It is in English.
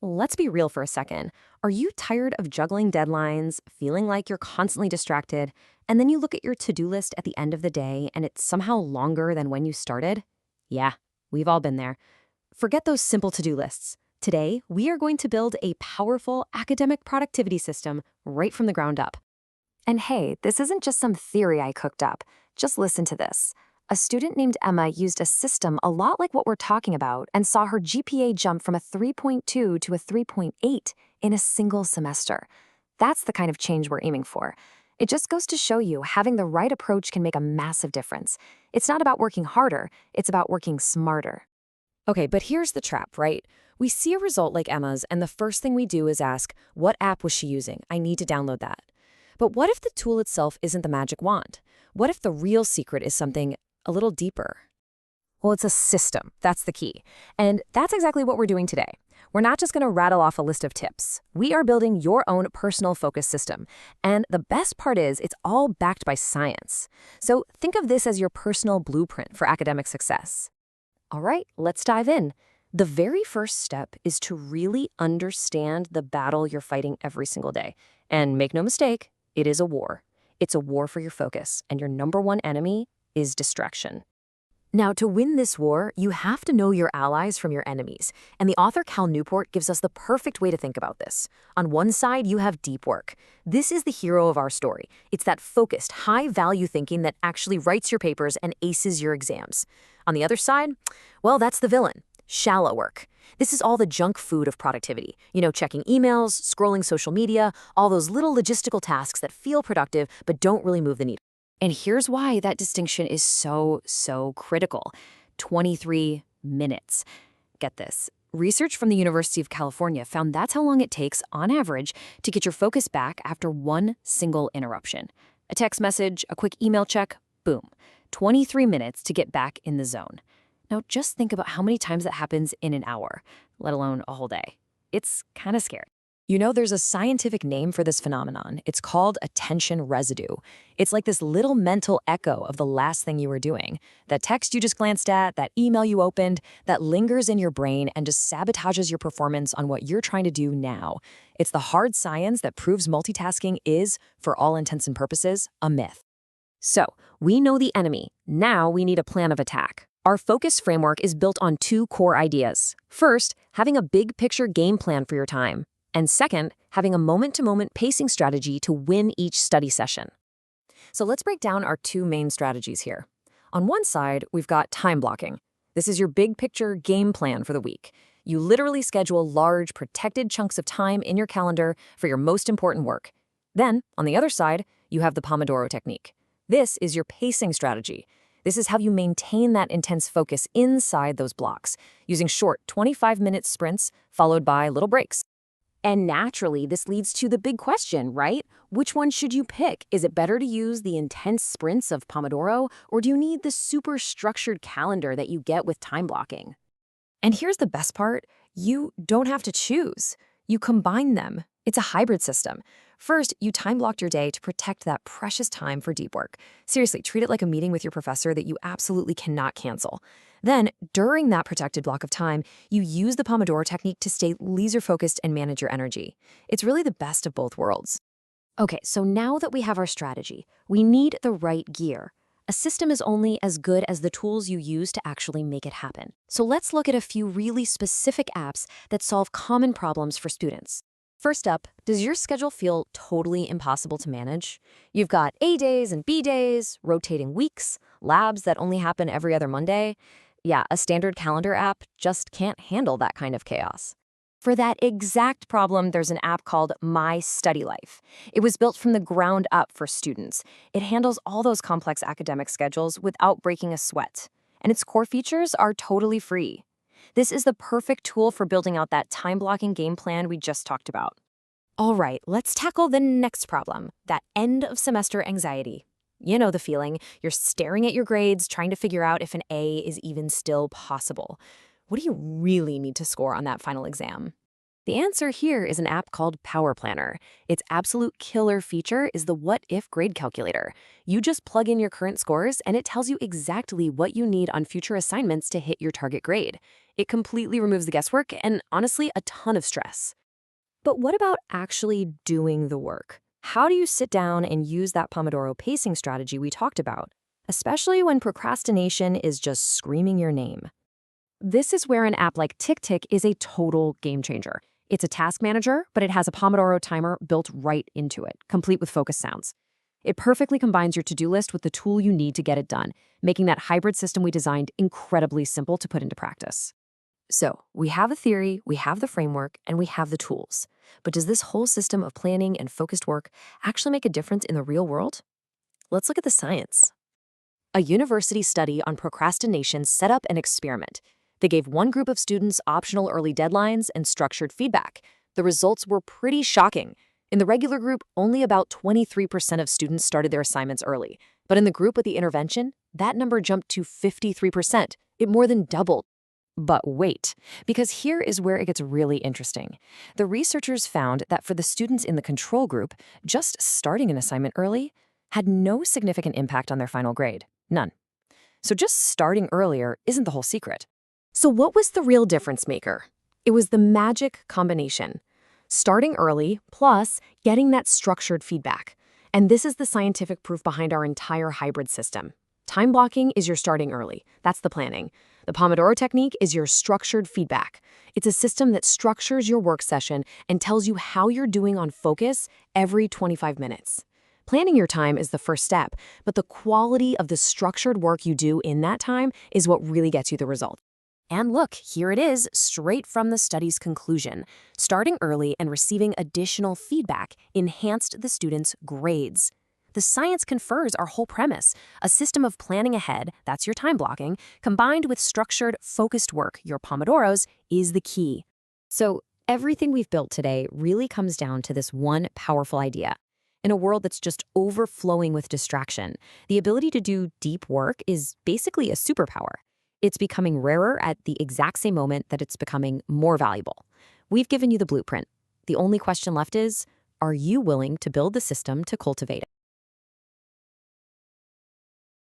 Let's be real for a second. Are you tired of juggling deadlines, feeling like you're constantly distracted, and then you look at your to-do list at the end of the day and it's somehow longer than when you started? Yeah, we've all been there. Forget those simple to-do lists. Today, we are going to build a powerful academic productivity system right from the ground up. And hey, this isn't just some theory I cooked up. Just listen to this. A student named Emma used a system a lot like what we're talking about and saw her GPA jump from a 3.2 to a 3.8 in a single semester. That's the kind of change we're aiming for. It just goes to show you having the right approach can make a massive difference. It's not about working harder, it's about working smarter. Okay, but here's the trap, right? We see a result like Emma's, and the first thing we do is ask, what app was she using? I need to download that. But what if the tool itself isn't the magic wand? What if the real secret is something a little deeper? Well, it's a system. That's the key. And that's exactly what we're doing today. We're not just going to rattle off a list of tips. We are building your own personal focus system. And the best part is it's all backed by science. So think of this as your personal blueprint for academic success. All right, let's dive in. The very first step is to really understand the battle you're fighting every single day. And make no mistake, it is a war. It's a war for your focus, and your number one enemy is distraction. Now, to win this war, you have to know your allies from your enemies, and the author Cal Newport gives us the perfect way to think about this. On one side, you have deep work. This is the hero of our story. It's that focused, high-value thinking that actually writes your papers and aces your exams. On the other side, well, that's the villain. Shallow work. This is all the junk food of productivity. Checking emails, scrolling social media, all those little logistical tasks that feel productive but don't really move the needle. And here's why that distinction is so critical. 23 minutes. Get this. Research from the University of California found that's how long it takes, on average, to get your focus back after one single interruption. A text message, a quick email check, boom. 23 minutes to get back in the zone. Now, just think about how many times that happens in an hour, let alone a whole day. It's kind of scary. There's a scientific name for this phenomenon. It's called attention residue. It's like this little mental echo of the last thing you were doing. That text you just glanced at, that email you opened, that lingers in your brain and just sabotages your performance on what you're trying to do now. It's the hard science that proves multitasking is, for all intents and purposes, a myth. So, we know the enemy. Now we need a plan of attack. Our focus framework is built on two core ideas. First, having a big picture game plan for your time. And second, having a moment-to-moment pacing strategy to win each study session. So let's break down our two main strategies here. On one side, we've got time blocking. This is your big picture game plan for the week. You literally schedule large, protected chunks of time in your calendar for your most important work. Then, on the other side, you have the Pomodoro Technique. This is your pacing strategy. This is how you maintain that intense focus inside those blocks, using short 25-minute sprints followed by little breaks. And naturally, this leads to the big question, right? Which one should you pick? Is it better to use the intense sprints of Pomodoro, or do you need the super structured calendar that you get with time blocking? And here's the best part. You don't have to choose. You combine them. It's a hybrid system. First, you time blocked your day to protect that precious time for deep work. Seriously, treat it like a meeting with your professor that you absolutely cannot cancel. Then, during that protected block of time, you use the Pomodoro Technique to stay laser-focused and manage your energy. It's really the best of both worlds. Okay, so now that we have our strategy, we need the right gear. A system is only as good as the tools you use to actually make it happen. So let's look at a few really specific apps that solve common problems for students. First up, does your schedule feel totally impossible to manage? You've got A days and B days, rotating weeks, labs that only happen every other Monday. Yeah, a standard calendar app just can't handle that kind of chaos. For that exact problem, there's an app called My Study Life. It was built from the ground up for students. It handles all those complex academic schedules without breaking a sweat. And its core features are totally free. This is the perfect tool for building out that time-blocking game plan we just talked about. All right, let's tackle the next problem, that end-of-semester anxiety. You know the feeling. You're staring at your grades, trying to figure out if an A is even still possible. What do you really need to score on that final exam? The answer here is an app called Power Planner. Its absolute killer feature is the what if grade calculator. You just plug in your current scores and it tells you exactly what you need on future assignments to hit your target grade. It completely removes the guesswork and honestly, a ton of stress. But what about actually doing the work? How do you sit down and use that Pomodoro pacing strategy we talked about, especially when procrastination is just screaming your name? This is where an app like TickTick is a total game changer. It's a task manager, but it has a Pomodoro timer built right into it, complete with focus sounds. It perfectly combines your to-do list with the tool you need to get it done, making that hybrid system we designed incredibly simple to put into practice. So, we have a theory, we have the framework, and we have the tools. But does this whole system of planning and focused work actually make a difference in the real world? Let's look at the science. A university study on procrastination set up an experiment. They gave one group of students optional early deadlines and structured feedback. The results were pretty shocking. In the regular group, only about 23% of students started their assignments early. But in the group with the intervention, that number jumped to 53%. It more than doubled. But wait, because here is where it gets really interesting. The researchers found that for the students in the control group, just starting an assignment early had no significant impact on their final grade. None. So just starting earlier isn't the whole secret. So what was the real difference maker? It was the magic combination. Starting early plus getting that structured feedback. And this is the scientific proof behind our entire hybrid system. Time blocking is your starting early. That's the planning. The Pomodoro Technique is your structured feedback. It's a system that structures your work session and tells you how you're doing on focus every 25 minutes. Planning your time is the first step, but the quality of the structured work you do in that time is what really gets you the result. And look, here it is, straight from the study's conclusion. Starting early and receiving additional feedback enhanced the students' grades. The science confirms our whole premise. A system of planning ahead, that's your time blocking, combined with structured, focused work, your Pomodoros, is the key. So everything we've built today really comes down to this one powerful idea. In a world that's just overflowing with distraction, the ability to do deep work is basically a superpower. It's becoming rarer at the exact same moment that it's becoming more valuable. We've given you the blueprint. The only question left is, are you willing to build the system to cultivate it?